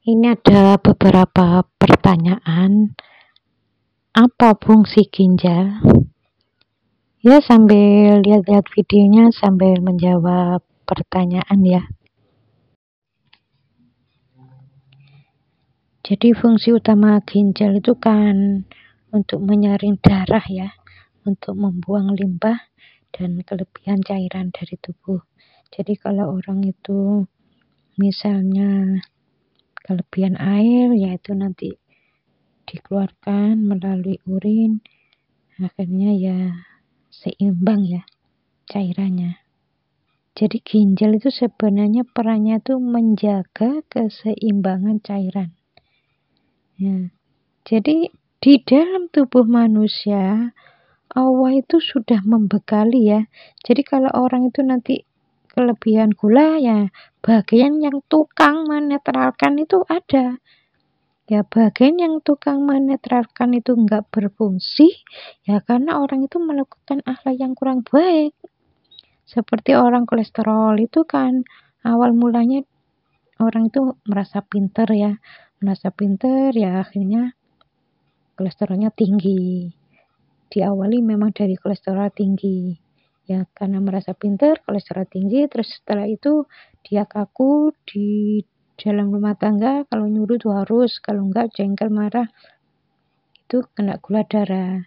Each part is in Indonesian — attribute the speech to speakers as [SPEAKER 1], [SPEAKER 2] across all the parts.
[SPEAKER 1] Ini ada beberapa pertanyaan. Apa fungsi ginjal? Ya, sambil lihat-lihat videonya sambil menjawab pertanyaan ya. Jadi fungsi utama ginjal itu kan untuk menyaring darah ya, untuk membuang limbah dan kelebihan cairan dari tubuh. Jadi kalau orang itu misalnya kelebihan air, yaitu nanti dikeluarkan melalui urin, akhirnya ya seimbang ya cairannya. Jadi ginjal itu sebenarnya perannya itu menjaga keseimbangan cairan ya. Jadi di dalam tubuh manusia Allah itu sudah membekali ya. Jadi kalau orang itu nanti kelebihan gula ya, bagian yang tukang menetralkan itu ada ya. Bagian yang tukang menetralkan itu enggak berfungsi ya, karena orang itu melakukan akhlak yang kurang baik. Seperti orang kolesterol itu kan awal mulanya orang itu merasa pinter ya, akhirnya kolesterolnya tinggi. Diawali memang dari kolesterol tinggi ya, karena merasa pinter kolesterol tinggi, terus setelah itu dia kaku di dalam rumah tangga, kalau nyuruh tuh harus, kalau enggak jengkel marah, itu kena gula darah.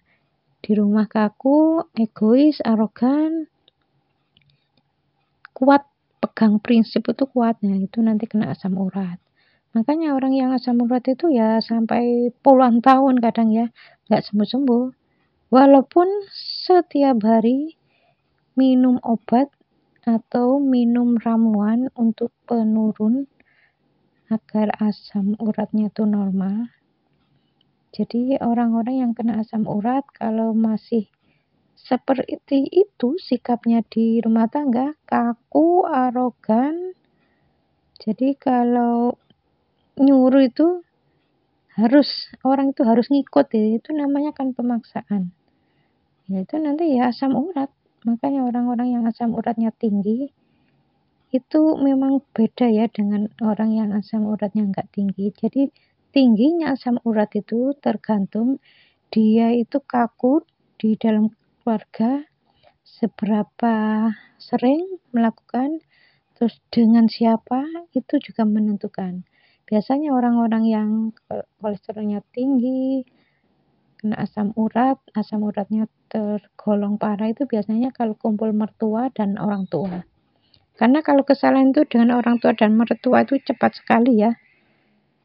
[SPEAKER 1] Di rumah kaku, egois, arogan, kuat, pegang prinsip itu kuatnya, itu nanti kena asam urat. Makanya orang yang asam urat itu ya sampai puluhan tahun kadang ya nggak sembuh-sembuh, walaupun setiap hari minum obat atau minum ramuan untuk penurun agar asam uratnya itu normal. Jadi orang-orang yang kena asam urat kalau masih seperti itu sikapnya di rumah tangga, kaku, arogan. Jadi kalau nyuruh itu orang itu harus ngikut ya, itu namanya kan pemaksaan. Ya itu nanti ya asam urat. Makanya orang-orang yang asam uratnya tinggi itu memang beda ya dengan orang yang asam uratnya enggak tinggi. Jadi tingginya asam urat itu tergantung dia itu kaku di dalam keluarga, seberapa sering melakukan, terus dengan siapa, itu juga menentukan. Biasanya orang-orang yang kolesterolnya tinggi, kena asam uratnya tergolong parah itu biasanya kalau kumpul mertua dan orang tua. Karena kalau kesalahan itu dengan orang tua dan mertua itu cepat sekali ya,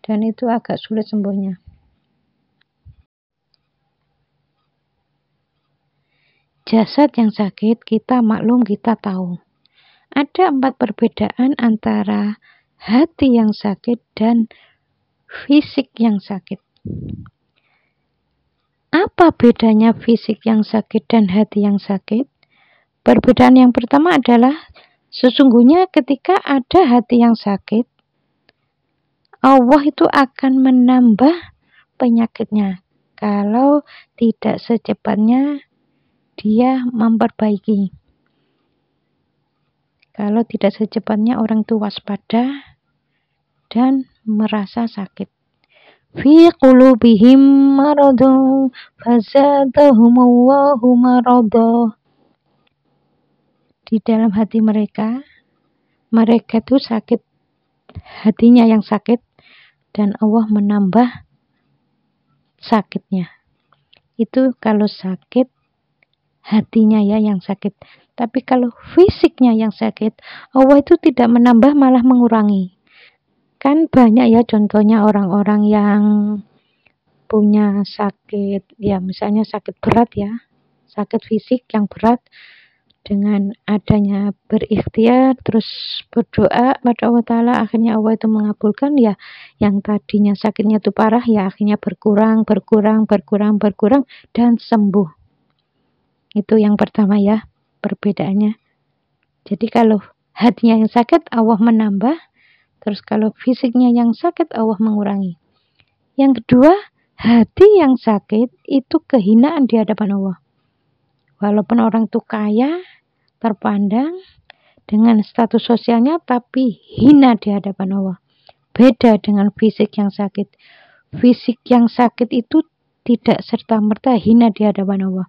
[SPEAKER 1] dan itu agak sulit sembuhnya. Jasad yang sakit kita maklum, kita tahu. Ada 4 perbedaan antara hati yang sakit dan fisik yang sakit. Apa bedanya fisik yang sakit dan hati yang sakit? Perbedaan yang pertama adalah sesungguhnya ketika ada hati yang sakit, Allah itu akan menambah penyakitnya kalau tidak secepatnya dia memperbaiki. Kalau tidak secepatnya orang itu waspada dan merasa sakit. Fi qulubihim maradun fazadahumullahu marada. Di dalam hati mereka itu sakit, hatinya yang sakit, dan Allah menambah sakitnya. Itu kalau sakit hatinya ya yang sakit. Tapi kalau fisiknya yang sakit, Allah itu tidak menambah, malah mengurangi. Kan banyak ya contohnya orang-orang yang punya sakit, ya misalnya sakit berat ya, sakit fisik yang berat, dengan adanya berikhtiar terus berdoa pada Allah Ta'ala, akhirnya Allah itu mengabulkan ya, yang tadinya sakitnya itu parah ya akhirnya berkurang dan sembuh. Itu yang pertama ya perbedaannya. Jadi kalau hatinya yang sakit Allah menambah, terus kalau fisiknya yang sakit Allah mengurangi. Yang kedua, hati yang sakit itu kehinaan di hadapan Allah. Walaupun orang itu kaya, terpandang dengan status sosialnya, tapi hina di hadapan Allah. Beda dengan fisik yang sakit. Fisik yang sakit itu tidak serta-merta hina di hadapan Allah.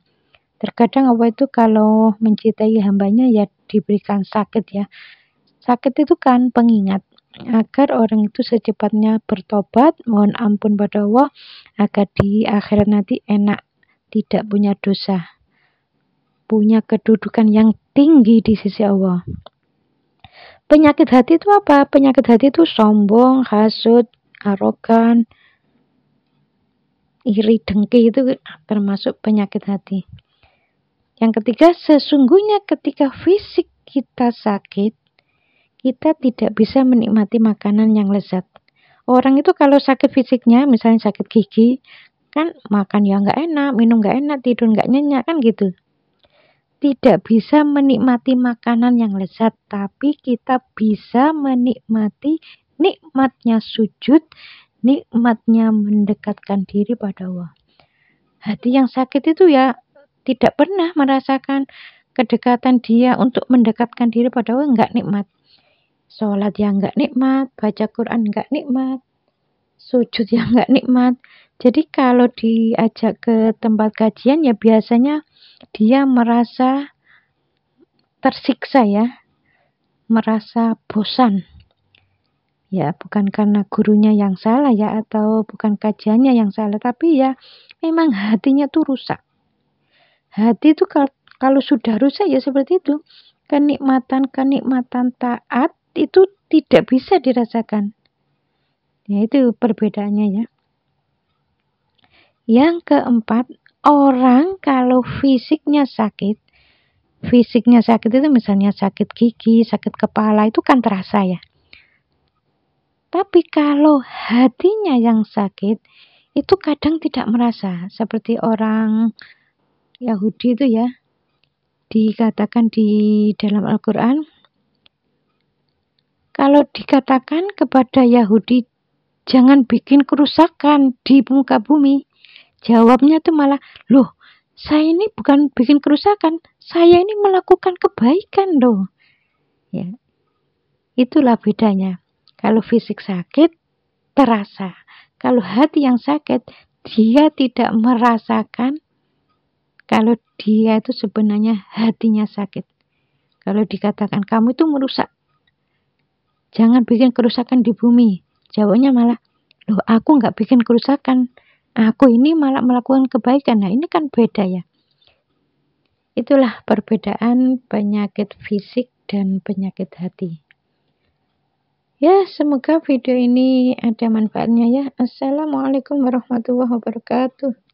[SPEAKER 1] Terkadang Allah itu kalau mencintai hambanya ya diberikan sakit ya. Sakit itu kan pengingat agar orang itu secepatnya bertobat, mohon ampun pada Allah, agar di akhirat nanti enak, tidak punya dosa, punya kedudukan yang tinggi di sisi Allah. Penyakit hati itu apa? Penyakit hati itu sombong, hasut, arogan, iri, dengki, itu termasuk penyakit hati. Yang ketiga, sesungguhnya ketika fisik kita sakit, kita tidak bisa menikmati makanan yang lezat. Orang itu kalau sakit fisiknya, misalnya sakit gigi, kan makan ya nggak enak, minum nggak enak, tidur nggak nyenyak, kan gitu. Tidak bisa menikmati makanan yang lezat, tapi kita bisa menikmati nikmatnya sujud, nikmatnya mendekatkan diri pada Allah. Hati yang sakit itu ya tidak pernah merasakan kedekatan dia untuk mendekatkan diri pada Allah, nggak nikmat. Sholat yang nggak nikmat, baca Quran nggak nikmat, sujud yang nggak nikmat. Jadi kalau diajak ke tempat kajian ya biasanya dia merasa tersiksa ya, merasa bosan. Ya bukan karena gurunya yang salah ya, atau bukan kajiannya yang salah, tapi ya memang hatinya tuh rusak. Hati itu kalau sudah rusak ya seperti itu. Kenikmatan taat itu tidak bisa dirasakan. Ya itu perbedaannya ya. Yang keempat, orang kalau fisiknya sakit itu misalnya sakit gigi, sakit kepala, itu kan terasa ya. Tapi kalau hatinya yang sakit, itu kadang tidak merasa. Seperti orang Yahudi itu ya, dikatakan di dalam Al-Quran, kalau dikatakan kepada Yahudi, jangan bikin kerusakan di muka bumi, jawabnya tuh malah, loh, saya ini bukan bikin kerusakan, saya ini melakukan kebaikan loh. Ya, itulah bedanya. Kalau fisik sakit, terasa. Kalau hati yang sakit, dia tidak merasakan kalau dia itu sebenarnya hatinya sakit. Kalau dikatakan kamu itu merusak, jangan bikin kerusakan di bumi, jawabnya malah, loh aku nggak bikin kerusakan, aku ini malah melakukan kebaikan. Nah ini kan beda ya. Itulah perbedaan penyakit fisik dan penyakit hati. Ya, semoga video ini ada manfaatnya ya. Assalamualaikum warahmatullahi wabarakatuh.